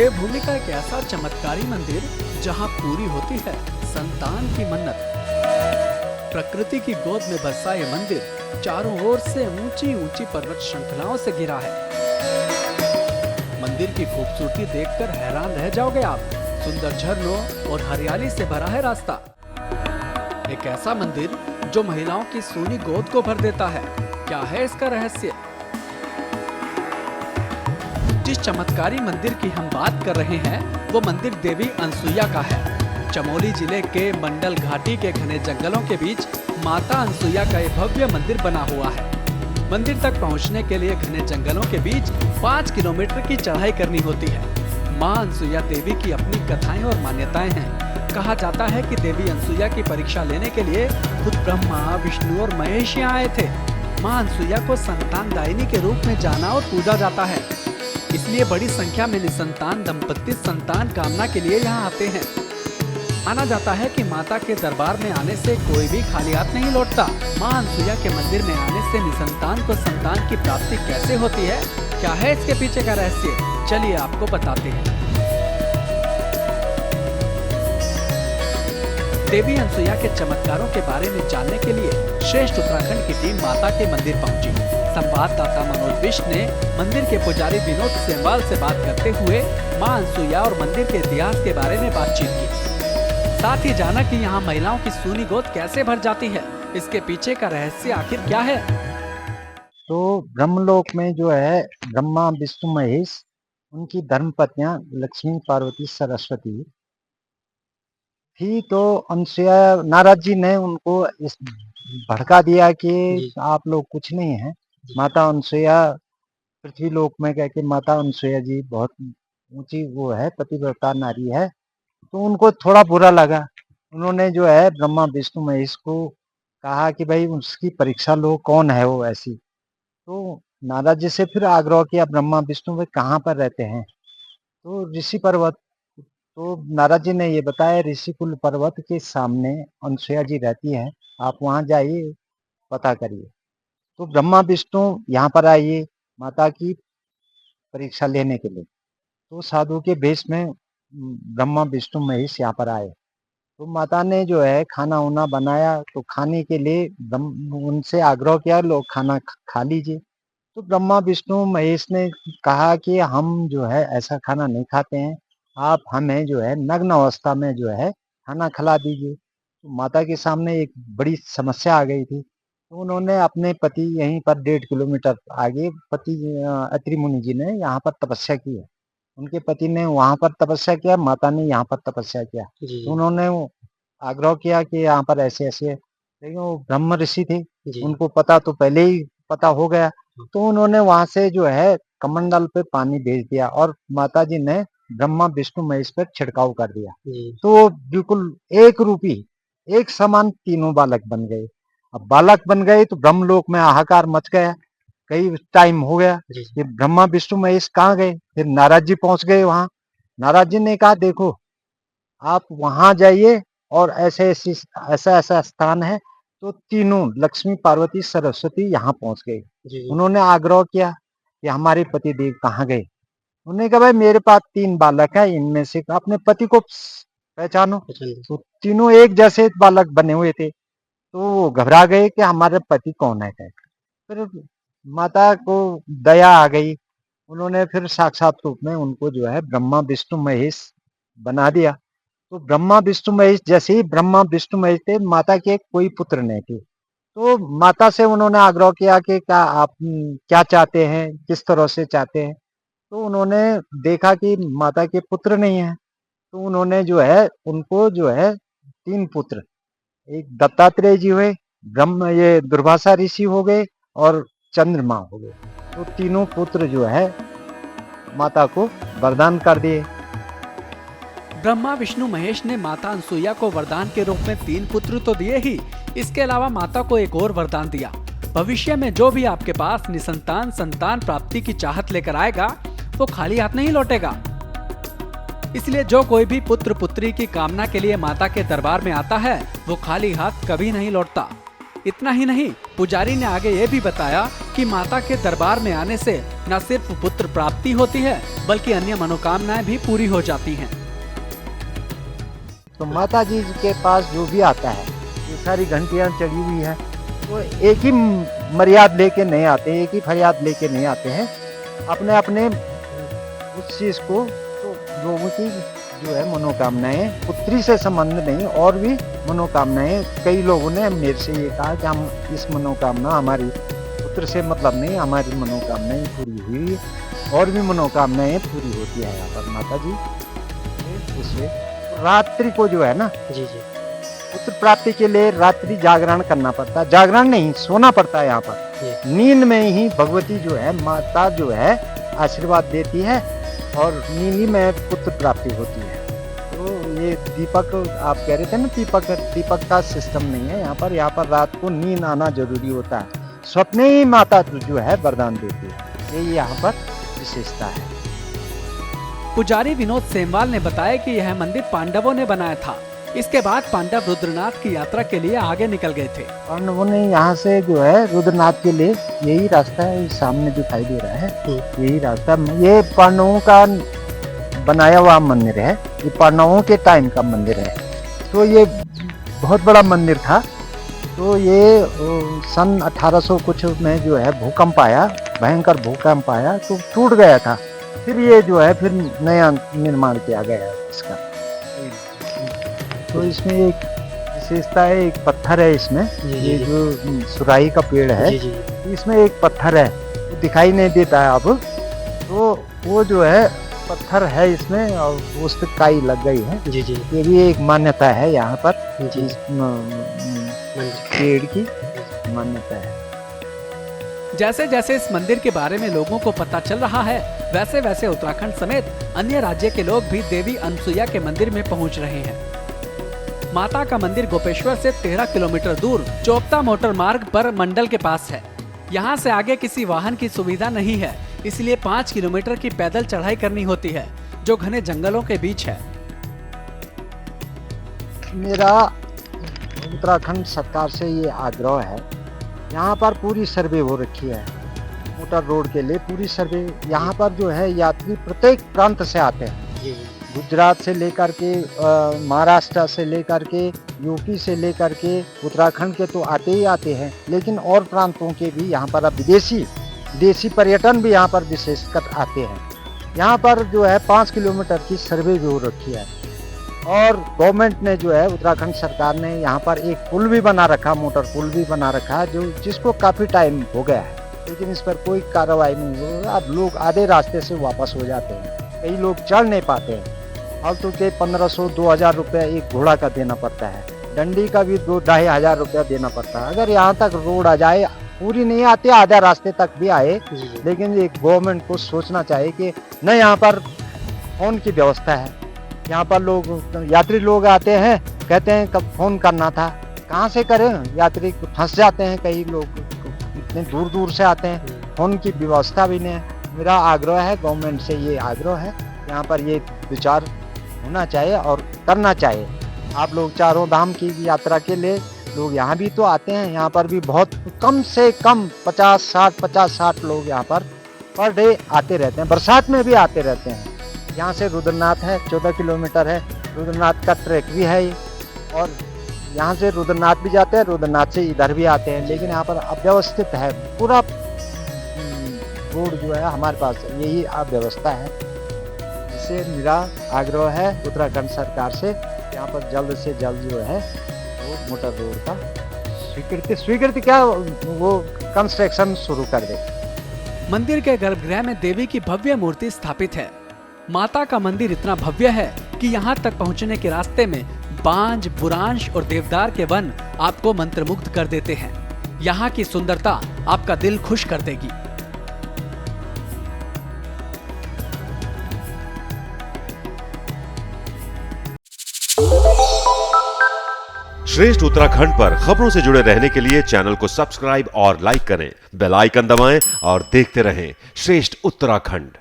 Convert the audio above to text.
देवभूमि का एक ऐसा चमत्कारी मंदिर जहां पूरी होती है संतान की मन्नत। प्रकृति की गोद में बसा ये मंदिर चारों ओर से ऊंची ऊंची पर्वत श्रृंखलाओं से घिरा है। मंदिर की खूबसूरती देखकर हैरान रह जाओगे आप। सुंदर झरनों और हरियाली से भरा है रास्ता। एक ऐसा मंदिर जो महिलाओं की सूनी गोद को भर देता है। क्या है इसका रहस्य? जिस चमत्कारी मंदिर की हम बात कर रहे हैं वो मंदिर देवी अनसुईया का है। चमोली जिले के मंडल घाटी के घने जंगलों के बीच माता अनसुईया का एक भव्य मंदिर बना हुआ है। मंदिर तक पहुंचने के लिए घने जंगलों के बीच 5 किलोमीटर की चढ़ाई करनी होती है। मां अनसुईया देवी की अपनी कथाएं और मान्यताएं हैं। कहा जाता है कि देवी अनसुईया की परीक्षा लेने के लिए खुद ब्रह्मा, विष्णु और महेश यहाँ आए थे। मां अनसुईया को संतान दायिनी के रूप में जाना और पूजा जाता है। इसलिए बड़ी संख्या में निसंतान दंपत्ति संतान कामना के लिए यहाँ आते हैं। माना जाता है कि माता के दरबार में आने से कोई भी खाली हाथ नहीं लौटता। मां अनसुईया के मंदिर में आने से निसंतान को संतान की प्राप्ति कैसे होती है, क्या है इसके पीछे का रहस्य, चलिए आपको बताते हैं। देवी अनसुईया के चमत्कारों के बारे में जानने के लिए श्रेष्ठ उत्तराखंड की टीम माता के मंदिर पहुंची। संवाददाता मनोज विष्ट ने मंदिर के पुजारी विनोद सेमवाल से बात करते हुए मां अनसुईया और मंदिर के इतिहास के बारे में बातचीत की। साथ ही जाना कि यहाँ महिलाओं की सूनी गोद कैसे भर जाती है, इसके पीछे का रहस्य आखिर क्या है। तो ब्रह्मलोक में जो है ब्रह्मा, विष्णु, महेश, उनकी धर्मपत्नियां लक्ष्मी, पार्वती, सरस्वती थी। तो अनसुईया नारद जी ने उनको इस भड़का दिया कि आप लोग कुछ नहीं है। माता अनसुईया पृथ्वी लोक में कह के माता अनसुईया जी बहुत ऊंची वो है, पतिव्रता नारी है। तो उनको थोड़ा बुरा लगा। उन्होंने जो है ब्रह्मा, विष्णु, महेश को कहा कि भाई उसकी परीक्षा लो, कौन है वो ऐसी। तो नारद जी से फिर आग्रह किया, ब्रह्मा विष्णु वे कहाँ पर रहते हैं। तो ऋषि पर्वत। तो नारद जी ने ये बताया, ऋषिकुल पर्वत के सामने अनसुईया जी रहती हैं, आप वहां जाइए, पता करिए। तो ब्रह्मा विष्णु यहाँ पर आइए माता की परीक्षा लेने के लिए। तो साधु के वेश में ब्रह्मा, विष्णु, महेश यहाँ पर आए। तो माता ने जो है खाना उना बनाया। तो खाने के लिए उनसे आग्रह किया, लोग खाना खा लीजिए। तो ब्रह्मा, विष्णु, महेश ने कहा कि हम जो है ऐसा खाना नहीं खाते हैं, आप हमें जो है नग्न अवस्था में जो है खाना खिला दीजिए। तो माता के सामने एक बड़ी समस्या आ गई थी। तो उन्होंने अपने पति यहीं पर 1.5 किलोमीटर आगे पति अत्रि मुनि जी ने यहाँ पर तपस्या की है। उनके पति ने वहां पर तपस्या किया, माता ने यहाँ पर तपस्या किया। तो उन्होंने आग्रह किया कि यहाँ पर ऐसे ऐसे, लेकिन वो ब्रह्म ऋषि थे, उनको पता तो पहले ही पता हो गया। तो उन्होंने वहां से जो है कमंडल पे पानी भेज दिया और माता जी ने ब्रह्मा, विष्णु, महेश पर छिड़काव कर दिया। तो बिल्कुल एक रूपी एक समान तीनों बालक बन गए। अब बालक बन गए तो ब्रह्मलोक में हाहाकार मच गया। कई टाइम हो गया कि ब्रह्मा, विष्णु, महेश कहाँ गए। फिर नारद जी पहुंच गए वहां। नारद जी ने कहा, देखो आप वहां जाइए और ऐसे ऐसा ऐसा स्थान है। तो तीनों लक्ष्मी, पार्वती, सरस्वती यहाँ पहुंच गए। उन्होंने आग्रह किया कि हमारे पति देव कहाँ गए। उन्होंने कहा, भाई मेरे पास 3 बालक है, इनमें से अपने पति को पहचानो। तो तीनों एक जैसे बालक बने हुए थे। तो वो घबरा गए कि हमारे पति कौन है। फिर माता को दया आ गई। उन्होंने फिर साक्षात रूप में उनको जो है ब्रह्मा, विष्णु, महेश बना दिया। तो ब्रह्मा, विष्णु, महेश जैसे ही ब्रह्मा, विष्णु, महेश थे, माता के कोई पुत्र नहीं थे। तो माता से उन्होंने आग्रह किया कि क्या आप क्या चाहते हैं, किस तरह से चाहते हैं। तो उन्होंने देखा कि माता के पुत्र नहीं है। तो उन्होंने जो है उनको जो है 3 पुत्र, एक दत्तात्रेय जी हुए, ब्रह्म ये दुर्वासा ऋषि हो गए और चंद्रमा हो गए। तो तीनों पुत्र जो है माता को वरदान कर दिए। ब्रह्मा, विष्णु, महेश ने माता अनसुईया को वरदान के रूप में 3 पुत्र तो दिए ही, इसके अलावा माता को एक और वरदान दिया। भविष्य में जो भी आपके पास निसंतान संतान प्राप्ति की चाहत लेकर आएगा वो खाली हाथ नहीं लौटेगा। इसलिए जो कोई भी पुत्र पुत्री की कामना के लिए माता के दरबार में आता है वो खाली हाथ कभी नहीं लौटता। इतना ही नहीं, पुजारी ने आगे ये भी बताया कि माता के दरबार में आने से न सिर्फ पुत्र प्राप्ति होती है बल्कि अन्य मनोकामनाएं भी पूरी हो जाती हैं। तो माता जी के पास जो भी आता है, ये सारी घंटियां चढ़ी हुई है, वो एक ही मर्याद लेके नहीं आते, एक ही फरियाद लेके नहीं आते हैं। अपने अपने उस चीज को, तो लोगों की जो है मनोकामनाएं, पुत्री से संबंध नहीं और भी मनोकामनाएं, कई लोगों ने मेरे से ये कहा कि हम इस मनोकामना, हमारी पुत्र से मतलब नहीं, हमारी मनोकामनाएं पूरी हुई और भी मनोकामनाएं पूरी होती है यहाँ पर माता जी। इसलिए रात्रि को जो है ना, जी जी, पुत्र प्राप्ति के लिए रात्रि जागरण करना पड़ता है, जागरण नहीं, सोना पड़ता है यहाँ पर। नींद में ही भगवती जो है, माता जो है आशीर्वाद देती है और नींद में पुत्र प्राप्ति होती है। तो ये दीपक आप कह रहे थे ना, दीपक का सिस्टम नहीं है यहाँ पर। यहाँ पर रात को नींद आना जरूरी होता है, स्वप्न ही माता जो है वरदान देती है, ये यहाँ पर विशेषता है। पुजारी विनोद सेमवाल ने बताया कि यह मंदिर पांडवों ने बनाया था। इसके बाद पांडव रुद्रनाथ की यात्रा के लिए आगे निकल गए थे। पांडवों ने यहाँ से जो है रुद्रनाथ के लिए, यही रास्ता है, सामने दिखाई दे रहा है, यही रास्ता। ये पांडवों का बनाया हुआ मंदिर है, ये पांडवों के टाइम का मंदिर है। तो ये बहुत बड़ा मंदिर था। तो ये सन 1800 कुछ में जो है भूकंप आया, भयंकर भूकंप आया, तो टूट गया था। फिर ये जो है फिर नया निर्माण किया गया इसका। तो इसमें एक विशेषता है, एक पत्थर है इसमें, ये जो सुराही का पेड़ है, इसमें एक पत्थर है, वो दिखाई नहीं देता है अब। तो वो जो है पत्थर है इसमें और उस पर काई लग गई है। जी जी, ये भी एक मान्यता है यहाँ पर, पेड़ की मान्यता है। जैसे जैसे इस मंदिर के बारे में लोगों को पता चल रहा है, वैसे वैसे उत्तराखंड समेत अन्य राज्य के लोग भी देवी अनसुईया के मंदिर में पहुंच रहे हैं। माता का मंदिर गोपेश्वर से 13 किलोमीटर दूर चोपता मोटर मार्ग पर मंडल के पास है। यहाँ से आगे किसी वाहन की सुविधा नहीं है, इसलिए 5 किलोमीटर की पैदल चढ़ाई करनी होती है, जो घने जंगलों के बीच है। मेरा उत्तराखंड सरकार से ये आग्रह है, यहाँ पर पूरी सर्वे हो रखी है मोटर रोड के लिए, पूरी सर्वे। यहाँ पर जो है यात्री प्रत्येक प्रांत से आते हैं, गुजरात से लेकर के, महाराष्ट्र से लेकर के, यूपी से लेकर के, उत्तराखंड के तो आते ही आते हैं, लेकिन और प्रांतों के भी यहाँ पर अब विदेशी पर्यटन भी यहाँ पर विशेषकर आते हैं। यहाँ पर जो है 5 किलोमीटर की सर्वे भी हो रखी है और गवर्नमेंट ने जो है, उत्तराखंड सरकार ने यहाँ पर एक पुल भी बना रखा, मोटर पुल भी बना रखा है, जो जिसको काफी टाइम हो गया है, लेकिन इस पर कोई कार्रवाई नहीं हो रही। अब लोग आधे रास्ते से वापस हो जाते हैं, कई लोग चढ़ नहीं पाते हैं। फालतू के 1500-2000 रुपया एक घोड़ा का देना पड़ता है, डंडी का भी 2-2,500 रुपया देना पड़ता है। अगर यहाँ तक रोड आ जाए, पूरी नहीं आती, आधा रास्ते तक भी आए, लेकिन एक गवर्नमेंट को सोचना चाहिए कि न यहाँ पर फोन की व्यवस्था है। यहाँ पर लोग, यात्री लोग आते हैं, कहते हैं कब फोन करना था, कहाँ से करें, यात्री फंस जाते हैं, कई लोग इतने दूर दूर से आते हैं, फोन की व्यवस्था भी नहीं है। मेरा आग्रह है, गवर्नमेंट से ये आग्रह है, यहाँ पर ये विचार होना चाहिए और करना चाहिए। आप लोग चारों धाम की यात्रा के लिए लोग यहाँ भी तो आते हैं, यहाँ पर भी बहुत कम से कम 50-60 लोग यहाँ पर डे आते रहते हैं, बरसात में भी आते रहते हैं। यहाँ से रुद्रनाथ है, 14 किलोमीटर है, रुद्रनाथ का ट्रैक भी है और यहाँ से रुद्रनाथ भी जाते हैं, रुद्रनाथ से इधर भी आते हैं, लेकिन यहाँ पर अव्यवस्थित है पूरा रोड जो है हमारे पास, यही अव्यवस्था है। इससे मेरा आग्रह है उत्तराखंड सरकार से, यहाँ पर जल्द से जल्द जो है वो मोटर रोड का स्वीकृति क्या, वो कंस्ट्रक्शन शुरू कर दे। मंदिर के गर्भगृह में देवी की भव्य मूर्ति स्थापित है। माता का मंदिर इतना भव्य है कि यहाँ तक पहुँचने के रास्ते में बांज, बुरांश और देवदार के वन आपको मंत्रमुग्ध कर देते हैं। यहाँ की सुंदरता आपका दिल खुश कर देगी। श्रेष्ठ उत्तराखंड पर खबरों से जुड़े रहने के लिए चैनल को सब्सक्राइब और लाइक करें, बेल आइकन दबाएं और देखते रहें श्रेष्ठ उत्तराखंड।